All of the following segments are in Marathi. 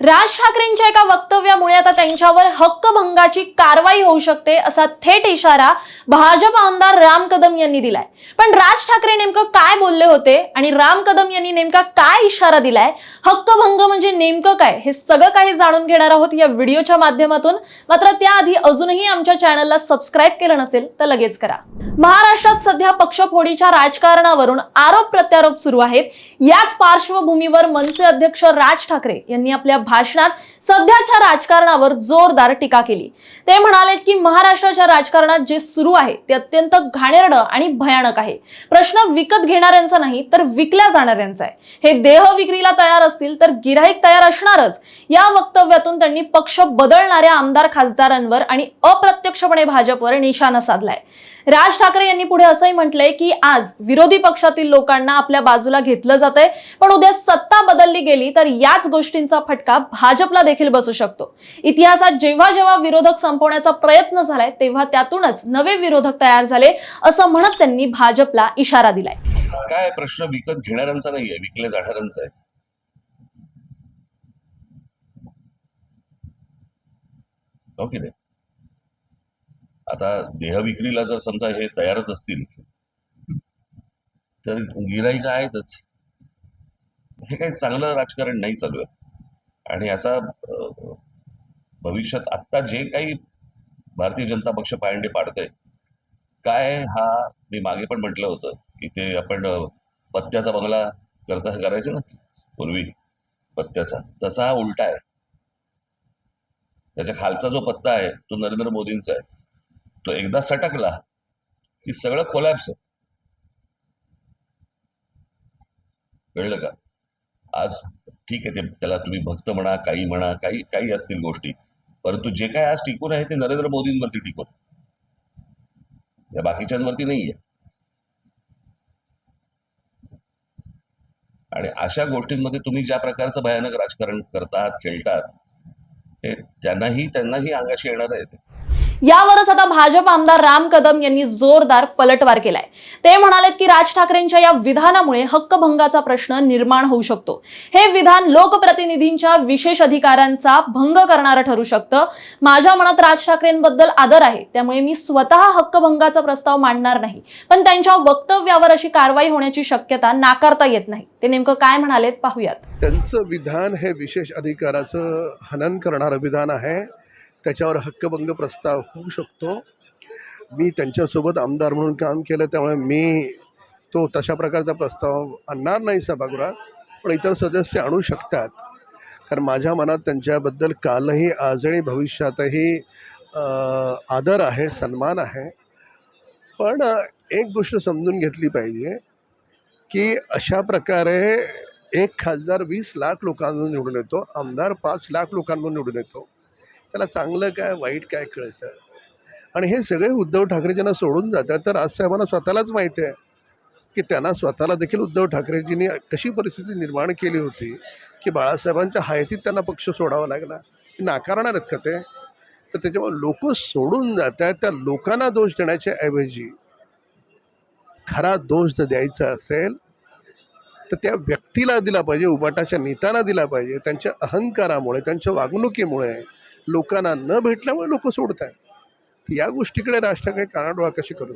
राज ठाकरेंच्या एका वक्तव्यामुळे आता त्यांच्यावर हक्कभंगाची कारवाई होऊ शकते असा थेट इशारा भाजप आमदार राम कदम यांनी दिलाय। पण राज ठाकरे नेमकं काय बोलले होते आणि राम कदम यांनी नेमका काय इशारा दिलाय, हक्कभंग म्हणजे नेमकं काय, हे सगळं काही जाणून घेणार आहोत या व्हिडिओच्या माध्यमातून। मात्र त्याआधी अजूनही आमच्या चॅनलला सबस्क्राइब केलं नसेल तर लगेच करा। महाराष्ट्रात सध्या पक्षफोडीच्या राजकारणावरून आरोप प्रत्यारोप सुरू आहेत। याच पार्श्वभूमीवर मनसे अध्यक्ष राज ठाकरे यांनी आपल्या भाषणात सध्याच्या राजकारणावर जोरदार टीका केली। ते म्हणाले की महाराष्ट्राच्या राजकारणात जे सुरू आहे ते अत्यंत घाणेरडं आणि भयानक आहे। प्रश्न विकत घेणाऱ्यांचा नाही तर विकल्या जाणाऱ्यांचा आहे। हे देह विक्रीला तयार असतील तर गिऱ्हाईक तयार असणारच। या वक्तव्यातून त्यांनी पक्ष बदलणाऱ्या आमदार खासदारांवर आणि अप्रत्यक्षपणे भाजपवर निशाणा साधलाय। राज ठाकरे यांनी पुढे असंही म्हटलंय की आज विरोधी पक्षातील लोकांना आपल्या बाजूला घेतलं जातंय, पण उद्या सत्ता बदलली गेली तर याच गोष्टींचा फटका भाजपला देखील बसू शकतो। इतिहासात जेव्हा जेव्हा विरोधक संपवण्याचा प्रयत्न झालाय तेव्हा त्यातूनच नवे विरोधक तयार झाले असं म्हणत त्यांनी भाजपला इशारा दिलाय। काय प्रश्न विकत घेणाऱ्यांचा नाहीये, विकल्या जाणाऱ्यांचा आहे। ओके नाही, आता देह विक्रीला जर समजा हे तयारच असतील तर गिऱ्हाईक आहेतच। हे काही चांगलं राजकारण नाही चालू आहे आणि याचा भविष्यात आत्ता जे काही भारतीय जनता पक्ष पायंडे पाडतंय काय, हा मी मागे पण म्हटलं होतं की ते आपण पत्त्याचा बंगला करायचं ना पूर्वी पत्त्याचा, तसा हा उलटा आहे। त्याच्या खालचा जो पत्ता आहे तो नरेंद्र मोदींचा आहे। तो एकदा सटकला की सगळं कोलॅप्स आहे, कळलं का? आज ठीक आहे, ते त्याला तुम्ही भक्त म्हणा, काही म्हणा, काही असतील गोष्टी, परंतु जे काय आज टिकून आहे ते नरेंद्र मोदींवरती टिकून, या बाकीच्यांवरती नाहीये। आणि अशा गोष्टींमध्ये तुम्ही ज्या प्रकारचं भयानक राजकारण करतात, खेळतात, हे त्यांनाही अंगाशी येणार आहे। यावरच आता भाजप आमदार राम कदम यांनी जोरदार पलटवार केलाय। ते म्हणालेत की राज ठाकरेंच्या या विधानामुळे हक्कभंगाचा प्रश्न निर्माण होऊ शकतो। हे विधान लोकप्रतिनिधींच्या विशेष अधिकारांचा भंग करणारं ठरू शकतं। माझ्या मनात राज ठाकरेंबद्दल आदर आहे, त्यामुळे मी स्वतः हक्कभंगाचा प्रस्ताव मांडणार नाही, पण त्यांच्या वक्तव्यावर अशी कारवाई होण्याची शक्यता नाकारता येत नाही। ते नेमकं काय म्हणालेत पाहूयात। त्यांचं विधान हे विशेष अधिकाराचं हनन करणारं विधान आहे, त्याच्यावर हक्कभंग प्रस्ताव होऊ शकतो। मी त्यांच्यासोबत आमदार म्हणून काम केलं, त्यामुळे मी तो तशा प्रकारचा प्रस्ताव आणणार नाही सभागृहात, पण इतर सदस्य आणू शकतात। कारण माझ्या मनात त्यांच्याबद्दल कालही, आज आणि भविष्यातही आदर आहे, सन्मान आहे। पण एक गोष्ट समजून घेतली पाहिजे की अशा प्रकारे एक खासदार 20 लाख लोकांमधून निवडून येतो, आमदार 5 लाख लोकांमधून निवडून येतो। त्याला चांगलं काय वाईट काय कळतं, आणि हे सगळे उद्धव ठाकरे ज्यांना सोडून जातात तर राजसाहेबांना स्वतःलाच माहिती आहे की त्यांना स्वतःला देखील उद्धव ठाकरेजींनी कशी परिस्थिती निर्माण केली होती की बाळासाहेबांच्या हयातीत त्यांना पक्ष सोडावा लागला। नाकारणार आहेत का ते? तर त्याच्यामुळे लोक सोडून जातात, त्या लोकांना दोष देण्याच्या ऐवजी खरा दोष जर द्यायचा असेल तर त्या व्यक्तीला दिला पाहिजे, उबाटाच्या नेत्यांना दिला पाहिजे। त्यांच्या अहंकारामुळे, त्यांच्या वागणुकीमुळे लोकांना न भेटल्यामुळे लोक सोडतात। या गोष्टीकडे राज ठाकरे कानाडोळा कशी करू?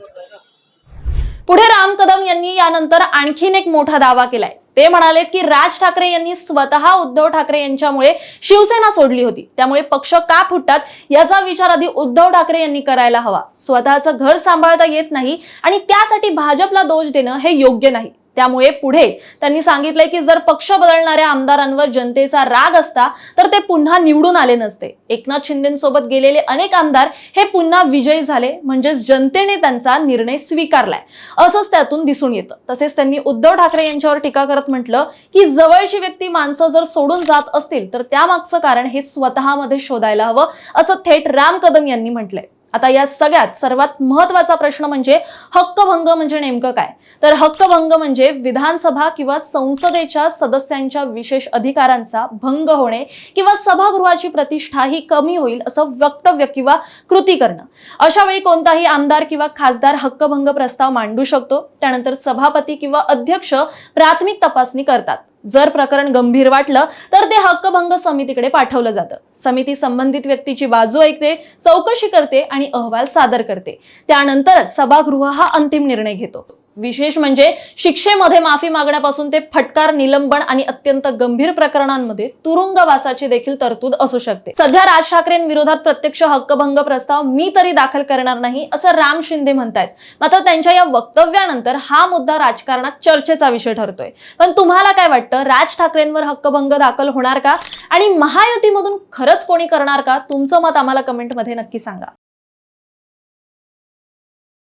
पुढे राम कदम यांनी यानंतर आणखीन एक मोठा दावा केलाय। ते म्हणाले की राज ठाकरे यांनी स्वतः उद्धव ठाकरे यांच्यामुळे शिवसेना सोडली होती, त्यामुळे पक्ष का फुटतात याचा विचार आधी उद्धव ठाकरे यांनी करायला हवा। स्वतःचं घर सांभाळता येत नाही आणि त्यासाठी भाजपला दोष देणं हे योग्य नाही। त्यामुळे पुढे त्यांनी सांगितलंय की जर पक्ष बदलणाऱ्या आमदारांवर जनतेचा राग असता तर ते पुन्हा निवडून आले नसते। एकनाथ शिंदेंसोबत गेलेले अनेक आमदार हे पुन्हा विजयी झाले, म्हणजेच जनतेने त्यांचा निर्णय स्वीकारलाय असंच त्यातून दिसून येतं। तसेच त्यांनी उद्धव ठाकरे यांच्यावर टीका करत म्हटलं की जवळची व्यक्ती, माणसं जर सोडून जात असतील तर त्यामागचं कारण हे स्वतःमध्ये शोधायला हवं असं थेट राम कदम यांनी म्हटलंय। आता या सगळ्यात सर्वात महत्त्वाचा प्रश्न म्हणजे हक्कभंग म्हणजे नेमकं काय? तर हक्कभंग म्हणजे विधानसभा किंवा संसदेच्या सदस्यांच्या विशेष अधिकारांचा भंग होणे किंवा सभागृहाची प्रतिष्ठा ही कमी होईल असं वक्तव्य किंवा कृती करणं। अशा वेळी कोणताही आमदार किंवा खासदार हक्कभंग प्रस्ताव मांडू शकतो। त्यानंतर सभापती किंवा अध्यक्ष प्राथमिक तपासणी करतात। जर प्रकरण गंभीर वाटलं तर ते हक्कभंग समितीकडे पाठवलं जातं. समिती संबंधित व्यक्तीची बाजू ऐकते, चौकशी करते आणि अहवाल सादर करते. त्यानंतरच सभागृह हा अंतिम निर्णय घेतो. विशेष म्हणजे शिक्षेमध्ये माफी मागण्यापासून ते फटकार, निलंबन आणि अत्यंत गंभीर प्रकरणांमध्ये तुरुंगवासाची देखील तरतूद असू शकते. सध्या राज ठाकरेंविरोधात प्रत्यक्ष हक्कभंग प्रस्ताव मी तरी दाखल करणार नाही असं राम शिंदे म्हणतायत. मात्र त्यांच्या या वक्तव्यानंतर हा मुद्दा राजकारणात चर्चेचा विषय ठरतोय. पण तुम्हाला काय वाटतं, राज ठाकरेंवर हक्कभंग दाखल होणार का आणि महायुतीमधून खरंच कोणी करणार का? तुमचं मत आम्हाला कमेंटमध्ये नक्की सांगा.